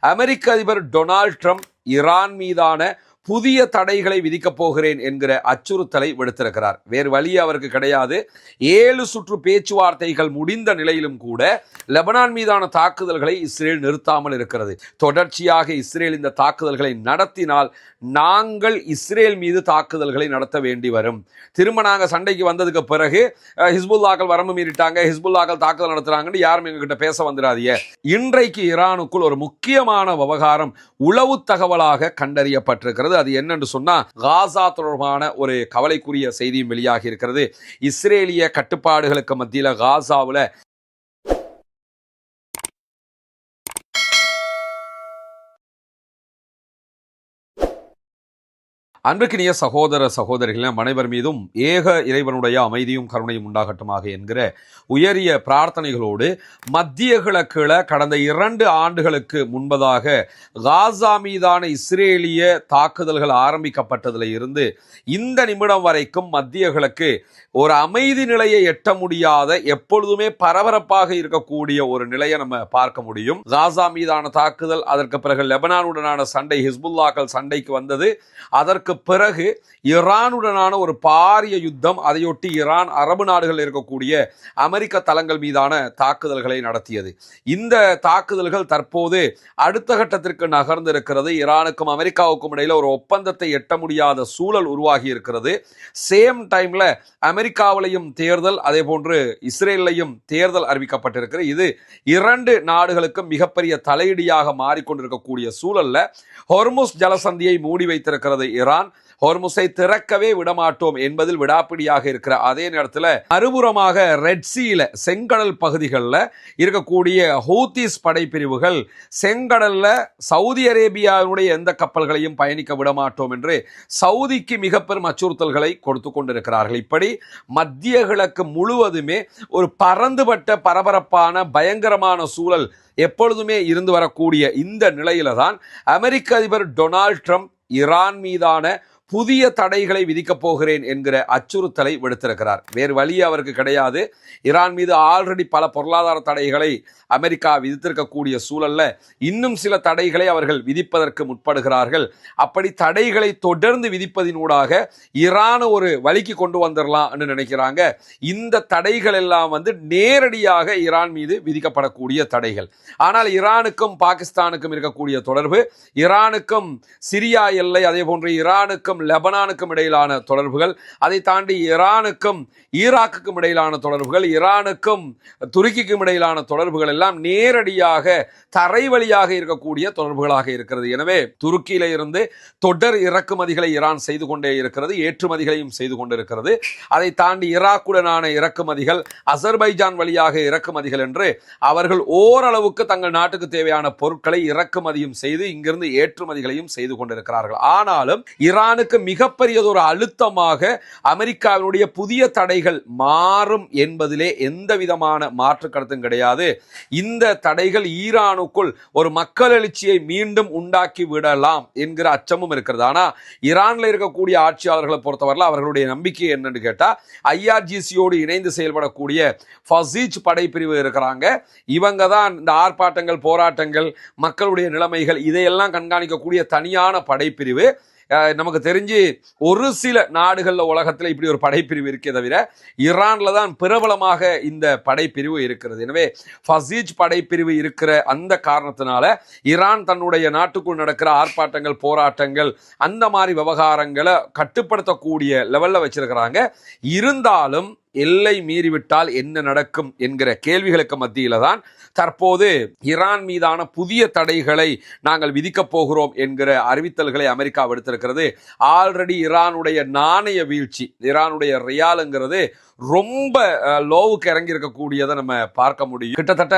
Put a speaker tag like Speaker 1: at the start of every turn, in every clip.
Speaker 1: அமெரிக்க அதிபர் Donald Trump Iran மீதான புதிய தடைகளை விதிக்கப் போகிறேன் என்கிற அச்சுறுத்தலை விடுத்திருக்கிறார். வேறு வழி அவருக்கு கிடையாது. 7 சுற்று பேச்சுவார்த்தைகள் முடிந்த நிலையிலும் கூட லெபனான் மீதான தாக்குதல்களை இஸ்ரேல் நிறுத்தாமல் இருக்கிறது. தொடர்ச்சியாக இஸ்ரேல் இந்த தாக்குதல்களை நடத்தினால் நாங்கள் இஸ்ரேல் மீது தாக்குதல்களை நடத்த வேண்டி வரும். திரும்ப நாங்கள் சண்டைக்கு வந்ததுக்கு பிறகு ஹிஸ்புல்லாக்கள் வரம்பு மீறிட்டாங்க, ஹிஸ்புல்லாக்கள் தாக்குதல் நடத்துறாங்கன்னு யாரும் எங்ககிட்ட பேச வந்துடாதீங்க. இன்றைக்கு ஈரானுக்குள் ஒரு முக்கியமான விவகாரம் உளவு தகவலாக கண்டறியப்பட்டிருக்கிறது. அது என்னன்னு சொன்னா, காசா தொடர்பான ஒரு கவலைக்குரிய செய்தியும் வெளியாகி இருக்கிறது. இஸ்ரேலிய கட்டுப்பாடுகளுக்கு மத்தியில் காசாவில் அன்பிற்கினிய சகோதர சகோதரிகளே, அனைவர் மீதும் ஏக இறைவனுடைய அமைதியும் கருணையும் உண்டாகட்டுமாக என்கிற உயரிய பிரார்த்தனைகளோடு மத்திய கிழக்கில் கடந்த 2 ஆண்டுகளுக்கு முன்பதாக காசா மீதான இஸ்ரேலிய தாக்குதல்கள் ஆரம்பிக்கப்பட்டதில் இருந்து இந்த நிமிடம் வரைக்கும் மத்திய கிழக்கு ஒரு அமைதி நிலையை எட்ட முடியாத, எப்பொழுதுமே பரபரப்பாக இருக்கக்கூடிய ஒரு நிலையை நம்ம பார்க்க முடியும். காசா மீதான தாக்குதல், அதற்கு பிறகு லெபனானுடனான சண்டை, ஹிஸ்புல்லாக்கள் சண்டைக்கு வந்தது, அதற்கு பிறகு ஈரானுடனான ஒரு பாரிய யுத்தம், அதையொட்டி ஈரான் அரபு நாடுகள் இருக்கக்கூடிய அமெரிக்க தளங்கள் மீதான தாக்குதல்களை நடத்தியது. இந்த தாக்குதல்கள் தற்போது அடுத்த கட்டத்திற்கு நகர்ந்திருக்கிறது. ஈரானுக்கும் அமெரிக்காவுக்கும் இடையில ஒரு ஒப்பந்தத்தை எட்ட முடியாத சூழல் உருவாகி இருக்கிறது. சேம் டைம்ல அமெரிக்காவிலையும் தேர்தல், அதே போன்று இஸ்ரேலையும் தேர்தல் அறிவிக்கப்பட்டிருக்கிறது. இது 2 நாடுகளுக்கும் மிகப்பெரிய தலையீடியாக மாறிக்கொண்டிருக்கக்கூடிய சூழல்ல ஹொர்முஸ் ஜலசந்தியை மூடி வைத்திருக்கிறது ஈரான். ஹொர்முஸை திறக்கவே விடமாட்டோம் என்பதில் விடாப்பிடியாக இருக்கிற அதே நேரத்தில் மறுபுறமாக ரெட் சீல செங்கடல் பகுதிகளில் இருக்கக்கூடிய ஹூத்திஸ் படைப்பிரிவுகள் செங்கடல்ல சவுதி அரேபியாவுடைய எந்த கப்பல்களையும் பயணிக்க விடமாட்டோம் என்று சவுதிக்கு மிக பெரும் அச்சுறுத்தல்களை கொடுத்து கொண்டிருக்கிறார்கள். இப்படி மத்திய கிழக்கு முழுவதுமே ஒரு பரந்துபட்ட பரபரப்பான பயங்கரமான சூழல் எப்பொழுதுமே இருந்து வரக்கூடிய இந்த நிலையில தான் அமெரிக்க அதிபர் டொனால்ட் ட்ரம்ப் ஈரான் மீதான புதிய தடைகளை விதிக்கப் போகிறேன் என்கிற அச்சுறுத்தலை விடுத்திருக்கிறார். வேறு வழி அவருக்கு கிடையாது. ஈரான் மீது ஆல்ரெடி பல பொருளாதார தடைகளை அமெரிக்கா விதித்திருக்கக்கூடிய சூழல்ல இன்னும் சில தடைகளை அவர்கள் விதிப்பதற்கு முற்படுகிறார்கள். அப்படி தடைகளை தொடர்ந்து விதிப்பதினூடாக ஈரான் ஒரு வழிக்கு கொண்டு வந்துடலாம் என்று நினைக்கிறாங்க. இந்த தடைகள் எல்லாம் நேரடியாக ஈரான் மீது விதிக்கப்படக்கூடிய தடைகள். ஆனால் ஈரானுக்கும் பாகிஸ்தானுக்கும் இருக்கக்கூடிய தொடர்பு, ஈரானுக்கும் சிரியா எல்லை, அதே போன்று ஈரானுக்கும் லெபனானுக்கும் இடையிலான தொடர்புகள், அதை தாண்டி ஈரானுக்கும் ஈராக்குக்கும் இடையிலான தொடர்புகள், ஈரானுக்கும் துருக்கிக்கும் இடையிலான தொடர்புகள் எல்லாம் நேரடியாக தரை வழியாக இருக்கக்கூடிய தொடர்புகளாக இருக்கிறது. எனவே துருக்கியில இருந்து தொடர் இறக்குமதிகளை ஈரான் செய்து கொண்டே இருக்கிறது, ஏற்றுமதிகளையும் செய்து கொண்டிருக்கிறது. அதை தாண்டி ஈராக்குடனான இறக்குமதிகள், அசர்பைஜான் வழியாக இறக்குமதிகள் என்று அவர்கள் ஓரளவுக்கு தங்கள் நாட்டுக்கு தேவையான பொருட்களை இறக்குமதியும் செய்து இங்கிருந்து ஏற்றுமதிகளையும் செய்து கொண்டிருக்கிறார்கள். ஆனாலும் ஈரானுக்கு மிகப்பெரியதொரு அழுத்தமாக அமெரிக்காவினுடைய புதிய தடைகள் மாறும் என்பதிலே எந்த விதமான மாற்று கருத்தும் கிடையாது. இந்த தடைகள் ஈரானுக்குள் ஒரு மக்கள் எழுச்சியை மீண்டும் உண்டாக்கி விடலாம் என்கிற அச்சமும் இருக்கிறது. ஆனா ஈரான்ல இருக்கக்கூடிய ஆட்சியாளர்களை பொறுத்தவரை அவர்களுடைய நம்பிக்கை என்னன்னு கேட்டா, ஐஆர்ஜிசியோடு இணைந்து செயல்படக்கூடிய ஃபசீஜ் படைப்பிரிவு இருக்கிறாங்க. இவங்க தான் இந்த ஆர்ப்பாட்டங்கள், போராட்டங்கள், மக்களுடைய நிலைமைகள் இதையெல்லாம் கண்காணிக்கக்கூடிய தனியான படைப்பிரிவு. நமக்கு தெரிஞ்சு ஒரு சில நாடுகளில் உலகத்தில் இப்படி ஒரு படைப்பிரிவு இருக்கே தவிர ஈரான்ல தான் பிரபலமாக இந்த படைப்பிரிவு இருக்கிறது. எனவே ஃபசீஜ் படைப்பிரிவு இருக்கிற அந்த காரணத்தினால ஈரான் தன்னுடைய நாட்டுக்குள் நடக்கிற ஆர்ப்பாட்டங்கள், போராட்டங்கள், அந்த மாதிரி விவகாரங்களை கட்டுப்படுத்தக்கூடிய லெவல்ல வச்சிருக்கிறாங்க. இருந்தாலும் எல்லை மீறிவிட்டால் என்ன நடக்கும் என்கிற கேள்விகளுக்கு மத்தியில தான் தற்போது ஈரான் மீதான புதிய தடைகளை நாங்கள் விதிக்கப் போகிறோம் என்கிற அறிவித்தல்களை அமெரிக்கா விடுத்திருக்கிறது. ஆல்ரெடி ஈரானுடைய நாணய வீழ்ச்சி, ஈரானுடைய ரியாலுங்கிறது ரொம்ப லோவுக்கு இறங்கி இருக்கக்கூடியதை நம்ம பார்க்க முடியும். கிட்டத்தட்ட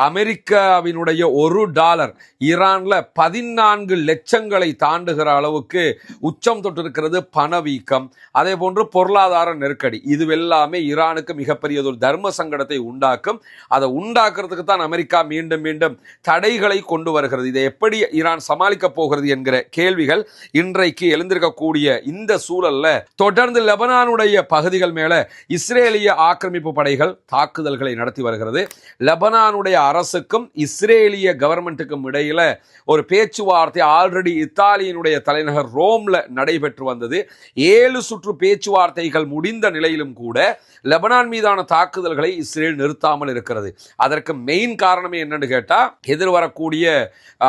Speaker 1: அமெரிக்காவினுடைய $1 ஈரான்ல 14 லட்சங்களை தாண்டுகிற அளவுக்கு உச்சம் தொட்டிருக்கிறது பணவீக்கம், அதே போன்று பொருளாதார நெருக்கடி. இதுவெல்லாமே எல்லாமே ஈரானுக்கு மிகப்பெரிய ஒரு தர்ம சங்கடத்தை உண்டாக்கும். அதை உண்டாக்குறதுக்கு தான் அமெரிக்கா மீண்டும் மீண்டும் தடைகளை கொண்டு வருகிறது. இதை எப்படி ஈரான் சமாளிக்க போகிறது என்கிற கேள்விகள் இன்றைக்கு எழுந்திருக்கக்கூடிய இந்த சூழல்ல தொடர்ந்து லெபனானுடைய பகுதிகள் மேல இஸ்ரேலிய ஆக்கிரமிப்பு படைகள் தாக்குதல்களை நடத்தி வருகிறது. லெபனானுடைய அரசுக்கும் இஸ்ரேலிய கவர்மெண்ட்டுக்கும் இடையில ஒரு பேச்சுவார்த்தை ஆல்ரெடி இத்தாலியினுடைய தலைநகர் ரோம்ல நடைபெற்று வந்தது. 7 சுற்று பேச்சுவார்த்தைகள் முடிந்த நிலையிலும் கூட லெபனான் மீதான தாக்குதல்களை இஸ்ரேல் நிறுத்தாமல் இருக்கிறது. அதற்கு மெயின் காரணமே என்னன்னு கேட்டா, எதிர்வரக்கூடிய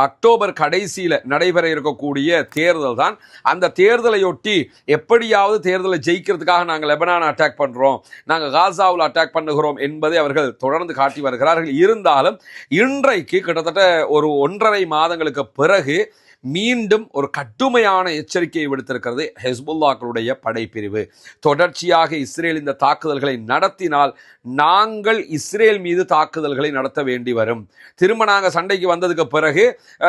Speaker 1: அக்டோபர் கடைசியில நடைபெற இருக்கக்கூடிய தேர்தல் தான். அந்த தேர்தலையொட்டி எப்படியாவது தேர்தலை ஜெயிக்கிறதுக்காக நாங்கள் லெபனான் அட்டாக் பண்றோம், நாங்கள் காசாவில் அட்டாக் பண்ணுகிறோம் என்பதை அவர்கள் தொடர்ந்து காட்டி வருகிறார்கள். இருந்தாலும் இன்றைக்கு கிட்டத்தட்ட ஒரு 1.5 மாதங்களுக்கு பிறகு மீண்டும் ஒரு கடுமையான எச்சரிக்கையை விடுத்திருக்கிறது ஹெஸ்புல்லாக்களுடைய படைப்பிரிவு. தொடர்ச்சியாக இஸ்ரேல் இந்த தாக்குதல்களை நடத்தினால் நாங்கள் இஸ்ரேல் மீது தாக்குதல்களை நடத்த வேண்டி வரும். திரும்ப நாங்கள் சண்டைக்கு வந்ததுக்கு பிறகு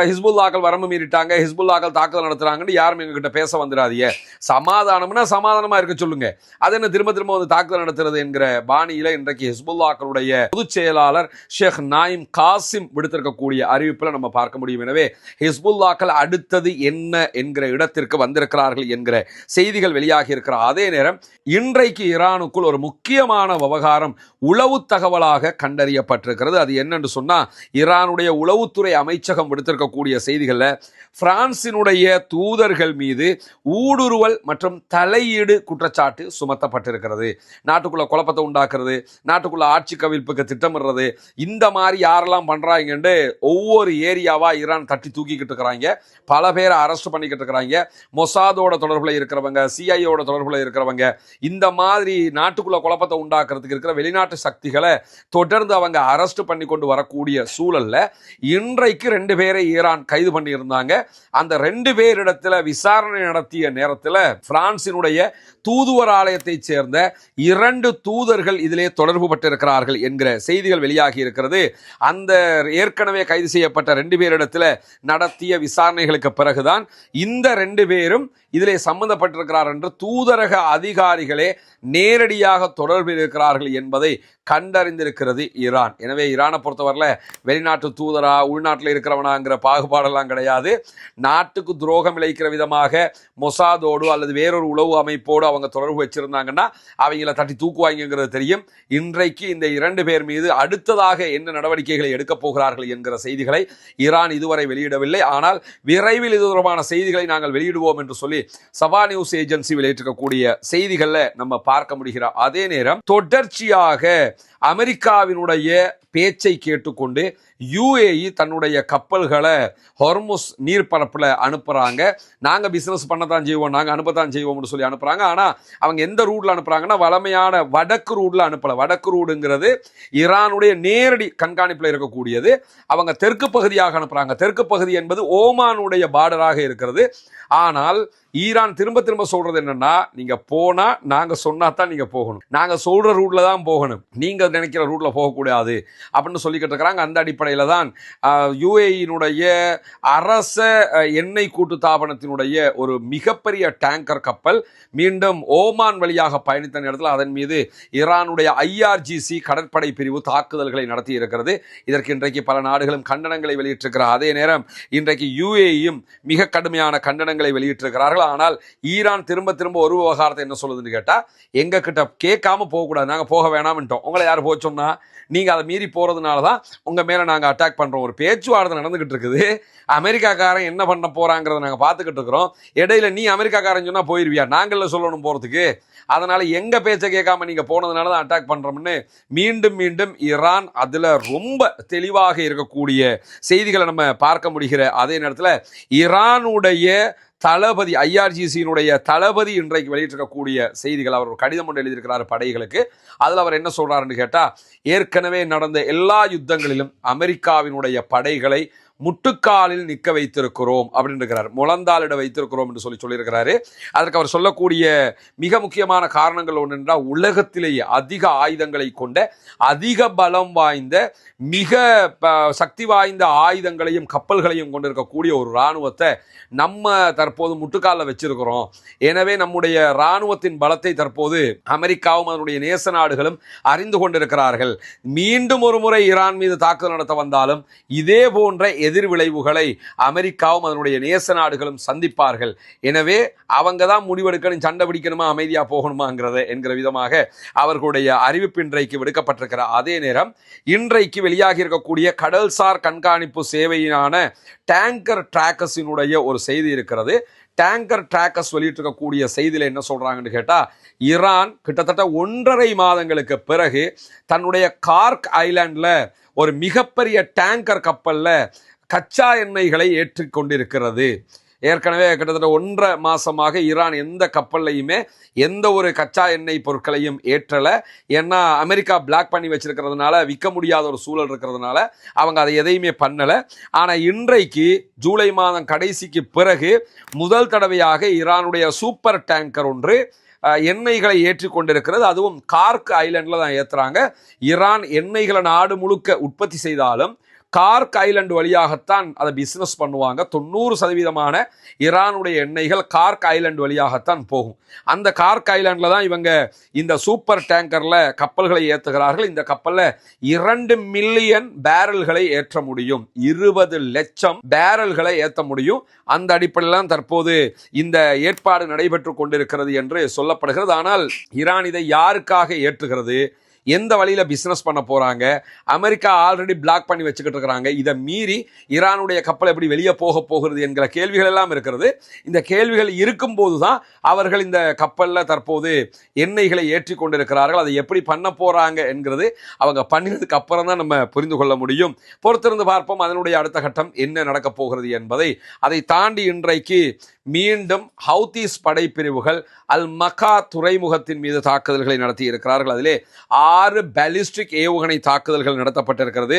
Speaker 1: ஹிஸ்புல்லாக்கள் வரம்பு மீறிட்டாங்க, ஹிஸ்புல்லாக்கள் தாக்குதல் நடத்துறாங்கன்னு யாரும் எங்ககிட்ட பேச வந்துடாதீங்க. சமாதானம்னா சமாதானமா இருக்க சொல்லுங்க, அது என்ன திரும்ப திரும்ப வந்து தாக்குதல் நடத்துறது என்கிற பாணியில இன்றைக்கு ஹிஸ்புல்லாக்களுடைய பொதுச் செயலாளர் ஷேக் நாயிம் காசிம் விடுத்திருக்கக்கூடிய அறிவிப்பில் நம்ம பார்க்க முடியும். எனவே ஹிஸ்புல்லாக்கள் அடுத்தது என்ன என்கிற இடத்திற்கு வந்திருக்கிறார்கள் என்கிற செய்திகள் வெளியாகி இருக்கிற அதே நேரம் இன்றைக்கு ஈரானுக்குள் ஒரு முக்கியமான விவகாரம் உளவு தகவலாக கண்டறியப்பட்டிருக்கிறது. அது என்னன்னு சொன்னா, ஈரானுடைய உளவுத்துறை அமைச்சகம் விடுத்திருக்கக்கூடிய செய்திகள்ல பிரான்சினுடைய தூதர்கள் மீது ஊடுருவல் மற்றும் தலையீடு குற்றச்சாட்டு சுமத்தப்பட்டிருக்கிறது. நாட்டுக்குள்ள குழப்பத்தை உண்டாக்குறது, நாட்டுக்குள்ள ஆட்சி கவிழ்ப்புக்கு திட்டமிடுறது, இந்த மாதிரி யாரெல்லாம் பண்றாங்கன்னு ஒவ்வொரு ஏரியாவா ஈரான் தட்டி தூக்கிக்கிட்டு இருக்கிறாங்க. பல பேரை அரெஸ்ட் பண்ணிக்கிட்டு இருக்கிறாங்க. மொசாதோட தொடர்புல இருக்கிறவங்க, சிஐயோட தொடர்புல இருக்கிறவங்க, இந்த மாதிரி நாட்டுக்குள்ள குழப்பத்தை உண்டாக்குறதுக்கு இருக்கிற வெளிநாட்டு சக்திகளை தொடர்ந்து அவங்க அரெஸ்ட் பண்ணி கொண்டு வரக்கூடிய சூழல்ல இன்றைக்கு 2 பேரை ஈரான் கைது பண்ணி இருந்தாங்க. அந்த 2 பேரிடத்துல விசாரணை நடத்திய நேரத்தில் பிரான்சினுடைய தூதுவர் ஆலயத்தை சேர்ந்த 2 தூதர்கள் இதிலே தொடர்பு பட்டிருக்கிறார்கள் என்கிற செய்திகள் வெளியாகி இருக்கிறது. அந்த ஏற்கனவே கைது செய்யப்பட்ட 2 பேரிடத்துல நடத்திய விசாரணைகளுக்கு பிறகுதான் இந்த 2 பேரும் இதிலே சம்பந்தப்பட்டிருக்கிறார் என்று தூதரக அதிகாரிகளே நேரடியாக தொடர்பில் இருக்கிறார்கள் என்பதை கண்டறிந்திருக்கிறது ஈரான். எனவே ஈரானை பொறுத்தவரையில் வெளிநாட்டு தூதரா உள்நாட்டில் இருக்கிறவனாங்கிற பாகுபாடெல்லாம் கிடையாது. நாட்டுக்கு துரோகம் இழைக்கிற விதமாக மொசாதோடு அல்லது வேறொரு உளவு அமைப்போடு அவங்க தொடர்பு வச்சிருந்தாங்கன்னா அவங்கள தட்டி தூக்குவாங்கிறது தெரியும். இன்றைக்கு இந்த 2 பேர் மீது அடுத்ததாக என்ன நடவடிக்கைகளை எடுக்கப் போகிறார்கள் என்கிற செய்திகளை ஈரான் இதுவரை வெளியிடவில்லை. ஆனால் விரைவில் இது தொடர்பான செய்திகளை நாங்கள் வெளியிடுவோம் என்று சொல்லி சபா நியூஸ் ஏஜென்சி வெளியிட்டிருக்கக்கூடிய செய்திகளை நம்ம பார்க்க முடிகிற அதே நேரம் தொடர்ச்சியாக அமெரிக்காவினுடைய பேச்சை கேட்டுக்கொண்டு UAE தன்னுடைய கப்பல்களை ஹொர்முஸ் நீர்ப்பரப்பில் அனுப்புகிறாங்க. நாங்கள் பிஸ்னஸ் பண்ணத்தான் செய்வோம், நாங்கள் அனுப்பத்தான் செய்வோம்னு சொல்லி அனுப்புகிறாங்க. ஆனால் அவங்க எந்த ரூட்டில் அனுப்புகிறாங்கன்னா வளமையான வடக்கு ரூட்டில் அனுப்பலை. வடக்கு ரூடுங்கிறது ஈரானுடைய நேரடி கண்காணிப்பில் இருக்கக்கூடியது. அவங்க தெற்கு பகுதியாக அனுப்புகிறாங்க. தெற்கு பகுதி என்பது ஓமானுடைய பார்டராக இருக்கிறது. ஆனால் ஈரான் திரும்ப திரும்ப சொல்றது என்னன்னா, நீங்க போனா நாங்க சொன்னா தான் நீங்க போகணும், நாங்க சொல்ற ரூட்ல தான் போகணும், நீங்க நினைக்கிற ரூட்ல போகக்கூடாது அப்படின்னு சொல்லிக்கிட்டு இருக்கிறாங்க. அந்த அடிப்படையில் தான் UAE-னுடைய அரச எண்ணெய் கூட்டு தாபனத்தினுடைய ஒரு மிகப்பெரிய டேங்கர் கப்பல் மீண்டும் ஓமான் வழியாக பயணித்த நேரத்தில் அதன் மீது ஈரானுடைய IRGC கடற்படை பிரிவு தாக்குதல்களை நடத்தி இருக்கிறது. இதற்கு இன்றைக்கு பல நாடுகளும் கண்டனங்களை வெளியிட்டிருக்கிற அதே நேரம் இன்றைக்கு UAE-யும் மிக கடுமையான கண்டனங்களை வெளியிட்டிருக்கிறார்கள். ஆனால் ஈரான் திரும்ப திரும்ப ஒரு விவகாரத்தை என்ன சொல்லுதுன்னு கேட்டா, எங்க கிட்ட கேட்காம போகக்கூடாது, நாங்க போக வேணாம்ட்டோம், உங்களை யார் போக சொன்னா, நீங்க அதை மீறி போறதுனால தான் உங்க மேல நாங்க அட்டாக் பண்றோம். ஒரு பேச்சுவார்த்தை நடந்துகிட்டு இருக்குது, அமெரிக்காக்காரன் என்ன பண்ண போறாங்கிறத நாங்க பார்த்துக்கிட்டு இருக்கிறோம். இடையில நீ அமெரிக்காக்காரன் சொன்னா போயிருவியா, நாங்கள சொல்லணும் போறதுக்கு, அதனால எங்க பேச்சை கேட்காம நீங்க போனதுனால தான் அட்டாக் பண்றோம்னு மீண்டும் மீண்டும் ஈரான் அதுல ரொம்ப தெளிவாக இருக்கக்கூடிய செய்திகளை நம்ம பார்க்க முடிகிற அதே நேரத்தில் ஈரானுடைய தளபதி IRGC-னுடைய தளபதி இன்றைக்கு வெளியிட்டிருக்கக்கூடிய செய்திகள், அவர் ஒரு கடிதம் ஒன்று எழுதியிருக்கிறார் படைகளுக்கு. அதில் அவர் என்ன சொல்றாருன்னு கேட்டா, ஏற்கனவே நடந்த எல்லா யுத்தங்களிலும் அமெரிக்காவினுடைய படைகளை முட்டுக்காலில் நிற்க வைத்திருக்கிறோம் அப்படின்னு இருக்கிறார், முழந்தாளிட வைத்திருக்கிறோம் என்று சொல்லியிருக்கிறாரு. அதற்கு அவர் சொல்லக்கூடிய மிக முக்கியமான காரணங்கள் ஒன்று என்றால், உலகத்திலேயே அதிக ஆயுதங்களை கொண்ட, அதிக பலம் வாய்ந்த, மிக சக்தி வாய்ந்த ஆயுதங்களையும் கப்பல்களையும் கொண்டிருக்கக்கூடிய ஒரு இராணுவத்தை நம்ம தற்போது முட்டுக்காலில் வச்சிருக்கிறோம். எனவே நம்முடைய இராணுவத்தின் பலத்தை தற்போது அமெரிக்காவும் அதனுடைய நேச நாடுகளும் அறிந்து கொண்டிருக்கிறார்கள். மீண்டும் ஒரு முறை ஈரான் மீது தாக்குதல் நடத்த வந்தாலும் இதே போன்ற எதிர் விளைவுகளை அமெரிக்காவும் அதனுடைய நேச நாடுகளும் சந்திப்பார்கள். எனவே அவங்க தான் முடிவெடுக்கணும், சண்டை பிடிக்கணுமா அமைதியா போகணுமாங்கிறத என்கிற விதமாக அவர்களுடைய அறிவிப்பு இன்றைக்கு விடுக்கப்பட்டிருக்கிற அதே நேரம், இன்றைக்கு வெளியாகி இருக்கக்கூடிய கடல்சார் கண்காணிப்பு சேவையினான டேங்கர் டிராக்கர்ஸினுடைய ஒரு செய்தி இருக்கிறது. டேங்கர் டிராக்கர்ஸ் வெளியிட்டிருக்கக்கூடிய செய்தியில் என்ன சொல்றாங்கன்னு கேட்டா, ஈரான் கிட்டத்தட்ட 1.5 மாதங்களுக்கு பிறகு தன்னுடைய கார்க் ஐலாண்டில் ஒரு மிகப்பெரிய டேங்கர் கப்பல்ல கச்சா எண்ணெய்களை ஏற்றிக்கொண்டிருக்கிறது. ஏற்கனவே கிட்டத்தட்ட 1.5 மாசமாக ஈரான் எந்த கப்பல்லையுமே எந்த ஒரு கச்சா எண்ணெய் பொருட்களையும் ஏற்றலை. ஏன்னா அமெரிக்கா பிளாக் பண்ணி வச்சிருக்கிறதுனால, விற்க முடியாத ஒரு சூழல் இருக்கிறதுனால அவங்க அதை எதையுமே பண்ணலை. ஆனால் இன்றைக்கு ஜூலை மாதம் கடைசிக்கு பிறகு முதல் தடவையாக ஈரானுடைய சூப்பர் டேங்கர் ஒன்று எண்ணெய்களை ஏற்றி கொண்டிருக்கிறது. அதுவும் கார்க் ஐலாண்டில் தான் ஏற்றுறாங்க. ஈரான் எண்ணெய்களை நாடு முழுக்க உற்பத்தி செய்தாலும் கார்க் ஐலாண்டு வழியாகத்தான் அதை பிஸ்னஸ் பண்ணுவாங்க. 90% ஈரானுடைய எண்ணெய்கள் கார்க் ஐலாண்டு வழியாகத்தான் போகும். அந்த கார்க் ஐலாண்டில் தான் இவங்க இந்த சூப்பர் டேங்கரில் கப்பல்களை ஏற்றுகிறார்கள். இந்த கப்பலில் 2 மில்லியன் பேரல்களை ஏற்ற முடியும், 20 லட்சம் பேரல்களை ஏற்ற முடியும். அந்த அடிப்படையில் தற்போது இந்த ஏற்பாடு நடைபெற்று கொண்டிருக்கிறது என்று சொல்லப்படுகிறது. ஆனால் ஈரான் இதை யாருக்காக ஏற்றுகிறது, எந்த வழியில பிசினஸ் பண்ண போறாங்க? அமெரிக்கா ஆல்ரெடி பிளாக் பண்ணி வச்சுக்கிட்டு இருக்கிறாங்க. இதை மீறி ஈரானுடைய கப்பல் எப்படி வெளியே போக போகிறது என்கிற கேள்விகள் எல்லாம் இருக்கிறது. இந்த கேள்விகள் இருக்கும் போதுதான் அவர்கள் இந்த கப்பல்ல தற்போது எண்ணெய்களை ஏற்றி கொண்டிருக்கிறார்கள். அதை எப்படி பண்ண போறாங்க என்கிறது அவங்க பண்ணினதுக்கு அப்புறம் தான் நம்ம புரிந்து கொள்ள முடியும். பொறுத்திருந்து பார்ப்போம் அதனுடைய அடுத்த கட்டம் என்ன நடக்க போகிறது என்பதை. அதை தாண்டி இன்றைக்கு மீண்டும் ஹவுதீஸ் படைப்பிரிவுகள் அல் மக்கா துறைமுகத்தின் மீது தாக்குதல்களை நடத்தி இருக்கிறார்கள். அதிலே 6 பாலிஸ்டிக் ஏவுகணை தாக்குதல்கள் நடத்தப்பட்டிருக்கிறது.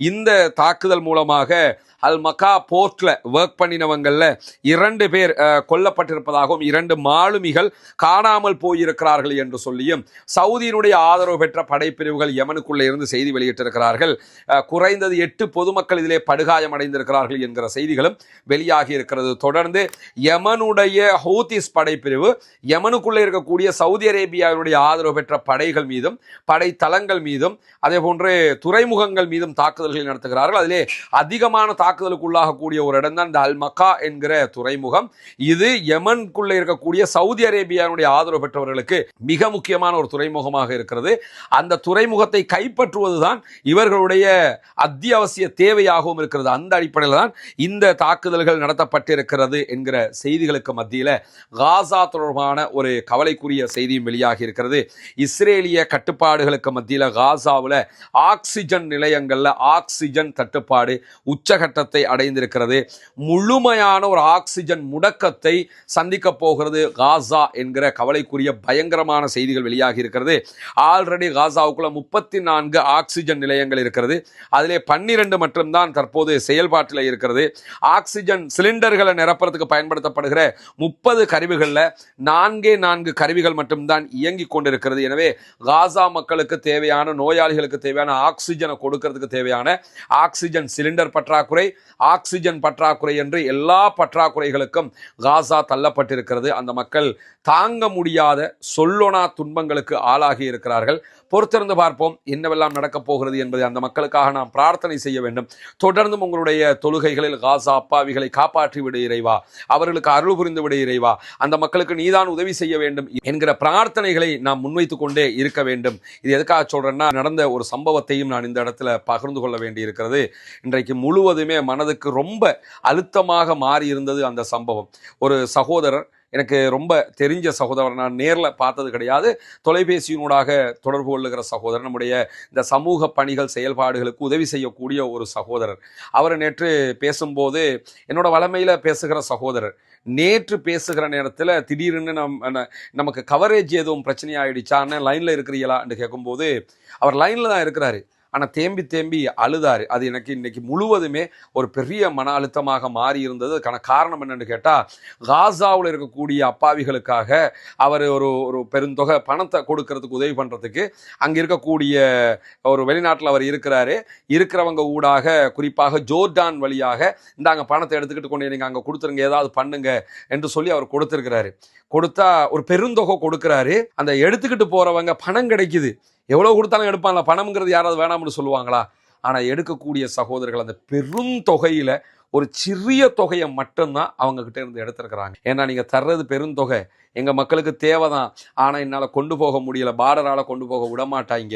Speaker 1: இந்த தாக்குதல் மூலமாக அல் மக்கா போர்ட்ல ஒர்க் பண்ணினவங்கள்ல 2 பேர் கொல்லப்பட்டிருப்பதாகவும் 2 மாலுமிகள் காணாமல் போயிருக்கிறார்கள் என்று சொல்லியும் சவுதியினுடைய ஆதரவு பெற்ற படைப்பிரிவுகள் யமனுக்குள்ளே இருந்து செய்தி வெளியிட்டிருக்கிறார்கள். குறைந்தது 8 பொதுமக்கள் இதிலே படுகாயம் அடைந்திருக்கிறார்கள் என்கிற செய்திகளும் வெளியாகி இருக்கிறது. தொடர்ந்து யமனுடைய ஹூதிஸ் படைப்பிரிவு யமனுக்குள்ளே இருக்கக்கூடிய சவுதி அரேபியாவினுடைய ஆதரவு பெற்ற படைகள் மீதும் படை தளங்கள் மீதும் அதே போன்று துறைமுகங்கள் மீதும் தாக்குதல்களை நடத்துகிறார்கள். அதிலே அதிகமான தாக்குதலுக்குள்ளாகக்கூடிய ஒரு இடம் தான் இந்த அல் மக்கா என்கிற துறைமுகம். இது யமனுக்குள்ளே இருக்கக்கூடிய சவுதி அரேபியாவுடைய ஆதரவு பெற்றவர்களுக்கு மிக முக்கியமான ஒரு துறைமுகமாக இருக்கிறது. அந்த துறைமுகத்தை கைப்பற்றுவதுதான் இவர்களுடைய அத்தியாவசிய தேவையாகவும் இருக்கிறது. அந்த அடிப்படையில் தான் இந்த தாக்குதல்கள் நடத்தப்பட்டிருக்கிறது என்கிற செய்திகளுக்கு மத்தியில் காசா தொடர்பான ஒரு கவலைக்குரிய செய்தியும் வெளியாகி இருக்கிறது. இஸ்ரேலிய கட்டுப்பாடுகளுக்கு மத்தியில் காசாவில் ஆக்சிஜன் நிலையங்களில் ஆக்சிஜன் தட்டுப்பாடு உச்சகட்டத்தை அடைந்திருக்கிறது. முழுமையான ஒரு ஆக்சிஜன் முடக்கத்தை சந்திக்க போகிறது காசா என்கிற கவலைக்குரிய பயங்கரமான செய்திகள் வெளியாகி இருக்கிறது. ஆல்ரெடி காசாவுக்குள்ள 34 ஆக்சிஜன் நிலையங்கள் இருக்கிறது. அதிலே 12 மட்டும்தான் தற்போது செயல்பாட்டில் இருக்கிறது. ஆக்சிஜன் சிலிண்டர்களை நிரப்புறதுக்கு பயன்படுத்தப்படுகிற 30 கருவிகளில் 4 கருவிகள் மட்டும்தான் இயங்கிக் கொண்டிருக்கிறது. எனவே காசா மக்களுக்கு தேவையான, நோயாளிகளுக்கு தேவையான ஆக்சிஜனை கொடுக்கிறதுக்கு தேவையான ஆக்சிஜன் சிலிண்டர் பற்றாக்குறை, ஆக்சிஜன் பற்றாக்குறை என்று எல்லா பற்றாக்குறைகளுக்கும் காசா தள்ளப்பட்டிருக்கிறது. அந்த மக்கள் தாங்க முடியாத சொல்லொணா துன்பங்களுக்கு ஆளாகி இருக்கிறார்கள். பொறுத்திருந்து பார்ப்போம் என்னவெல்லாம் நடக்கப் போகிறது என்பதை. அந்த மக்களுக்காக நாம் பிரார்த்தனை செய்ய வேண்டும். தொடர்ந்தும் உங்களுடைய தொழுகைகளில் காசா அப்பாவிகளை காப்பாற்றி விடு இறைவா, அவர்களுக்கு அருள் புரிந்து விடு இறைவா, அந்த மக்களுக்கு நீதான் உதவி செய்ய வேண்டும் என்கிற பிரார்த்தனைகளை நாம் முன்வைத்து கொண்டே இருக்க வேண்டும். இது எதுக்காக சொல்றேன்னா, நடந்த ஒரு சம்பவத்தையும் நான் இந்த இடத்துல பகிர்ந்து கொள்ள வேண்டி இருக்கிறது. இன்றைக்கு முழுவதுமே மனதுக்கு ரொம்ப அழுத்தமாக மாறி இருந்தது அந்த சம்பவம். ஒரு சகோதரர், எனக்கு ரொம்ப தெரிஞ்ச சகோதரர், நான் நேரில் பார்த்தது கிடையாது, தொலைபேசியினூடாக தொடர்பு கொள்ளுகிற சகோதரர், நம்முடைய இந்த சமூக பணிகள் செயல்பாடுகளுக்கு உதவி செய்யக்கூடிய ஒரு சகோதரர். அவர் நேற்று பேசும்போது, என்னோட வளமையில் பேசுகிற சகோதரர், நேற்று பேசுகிற நேரத்தில் திடீர்னு நமக்கு கவரேஜ் எதுவும் பிரச்சனையாயிடுச்சான்னு லைனில் இருக்கிறீங்களா என்று கேட்கும்போது, அவர் லைனில் தான் இருக்கிறாரு. ஆனால் தேம்பி தேம்பி அழுதாரு. அது எனக்கு இன்னைக்கு முழுவதுமே ஒரு பெரிய மன அழுத்தமாக மாறி இருந்தது. அதுக்கான காரணம் என்னன்னு கேட்டால், காசாவில் இருக்கக்கூடிய அப்பாவிகளுக்காக அவர் ஒரு ஒரு பெருந்தொகை பணத்தை கொடுக்கறதுக்கு உதவி பண்ணுறதுக்கு அங்கே இருக்கக்கூடிய ஒரு வெளிநாட்டில் அவர் இருக்கிறவங்க ஊடாக, குறிப்பாக ஜோர்டான் வழியாக இந்தாங்க பணத்தை எடுத்துக்கிட்டு கொண்டு நீங்கள் அங்கே கொடுத்துருங்க, ஏதாவது பண்ணுங்க என்று சொல்லி அவர் கொடுத்துருக்கிறாரு. கொடுத்தா ஒரு பெருந்தொகை கொடுக்குறாரு. அந்த எடுத்துக்கிட்டு போறவங்க பணம் கிடைக்குது, எவ்வளவு கொடுத்தாலும் எடுப்பாங்களா, பணம்ங்கிறது யாராவது வேணாம்னு சொல்லுவாங்களா? ஆனா எடுக்கக்கூடிய சகோதரர்கள் அந்த பெருந்தொகையில ஒரு சிறிய தொகையை மட்டும்தான் அவங்க கிட்ட இருந்து எடுத்திருக்கிறாங்க. ஏன்னா நீங்க தர்றது பெருந்தொகை, எங்க மக்களுக்கு தேவைதான், ஆனா என்னால கொண்டு போக முடியல, பார்டரால கொண்டு போக விடமாட்டாங்க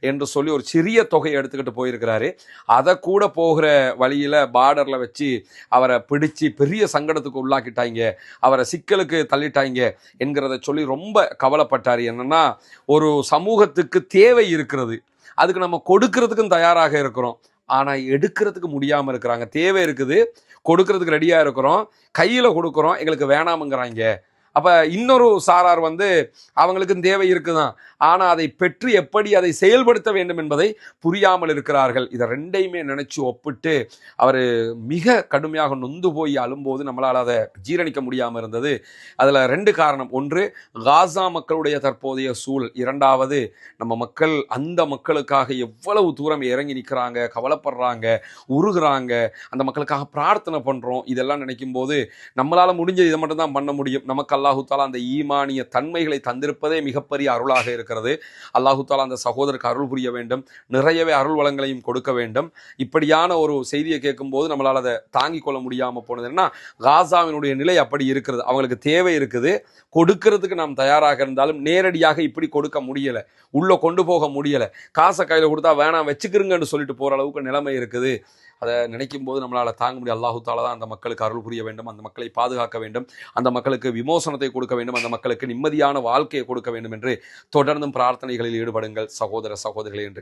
Speaker 1: என்று சொல்லி ஒரு சிறிய தொகையை எடுத்துக்கிட்டு போயிருக்கிறாரு. அதை கூட போகிற வழியில பார்டர்ல வச்சு அவரை பிடிச்சு பெரிய சங்கடத்துக்கு உள்ளாக்கிட்டாங்க, அவரை சிக்கலுக்கு தள்ளிட்டாங்க என்கிறத சொல்லி ரொம்ப கவலைப்பட்டார். என்னன்னா, ஒரு சமூகத்துக்கு தேவை இருக்கிறது, அதுக்கு நம்ம கொடுக்கறதுக்கும் தயாராக இருக்கிறோம், ஆனா எடுக்கிறதுக்கு முடியாம இருக்கிறாங்க. தேவை இருக்குது, கொடுக்கறதுக்கு ரெடியா இருக்கிறோம், கையில கொடுக்குறோம், எங்களுக்கு வேணாமுங்கிறாங்க. அப்ப இன்னொரு சாரார் அவங்களுக்கு தேவை இருக்குதான், ஆனா அதை பெற்று எப்படி அதை செயல்படுத்த வேண்டும் என்பதை புரியாமல் இருக்கிறார்கள். இதை ரெண்டையுமே நினைச்சு ஒப்பிட்டு அவர் மிக கடுமையாக நொந்து போய் அழும்போது நம்மளால் அதை ஜீரணிக்க முடியாமல் இருந்தது. அதில் 2 காரணம். ஒன்று, காசா மக்களுடைய தற்போதைய சூழல். இரண்டாவது, நம்ம மக்கள் அந்த மக்களுக்காக எவ்வளவு தூரம் இறங்கி நிற்கிறாங்க, கவலைப்படுறாங்க, உருகுறாங்க, அந்த மக்களுக்காக பிரார்த்தனை பண்ணுறோம். இதெல்லாம் நினைக்கும் போது நம்மளால் முடிஞ்சது இதை மட்டும் தான் பண்ண முடியும். நமக்கு அல்லாஹு தாலா அந்த ஈமானிய தன்மைகளை தந்திருப்பதே மிகப்பெரிய அருளாக இருக்கிறது. அல்லாஹு தாலா அந்த சகோதரருக்கு அருள் புரிய வேண்டும், நிறையவே அருள் வளங்களையும் கொடுக்க வேண்டும். இப்படியான ஒரு செய்தியை கேட்கும்போது நம்மளால் அதை தாங்கிக் கொள்ள முடியாமல் போனதுன்னா, காசாவினுடைய நிலை அப்படி இருக்கிறது. அவங்களுக்கு தேவை இருக்குது, கொடுக்கறதுக்கு நாம் தயாராக இருந்தாலும் நேரடியாக இப்படி கொடுக்க முடியல, உள்ள கொண்டு போக முடியல, காசை கையில் கொடுத்தா வேணாம் வச்சுக்கிறங்கன்னு சொல்லிட்டு போற அளவுக்கு நிலைமை இருக்குது. அதை நினைக்கும் போது நம்மளால் தாங்க முடியும். அல்லாஹு தாலா தான் அந்த மக்களுக்கு அருள் புரிய வேண்டும், அந்த மக்களை பாதுகாக்க வேண்டும், அந்த மக்களுக்கு விமோசனத்தை கொடுக்க வேண்டும், அந்த மக்களுக்கு நிம்மதியான வாழ்க்கையை கொடுக்க வேண்டும் என்று தொடர்ந்தும் பிரார்த்தனைகளில் ஈடுபடுங்கள் சகோதர சகோதரிகளே என்று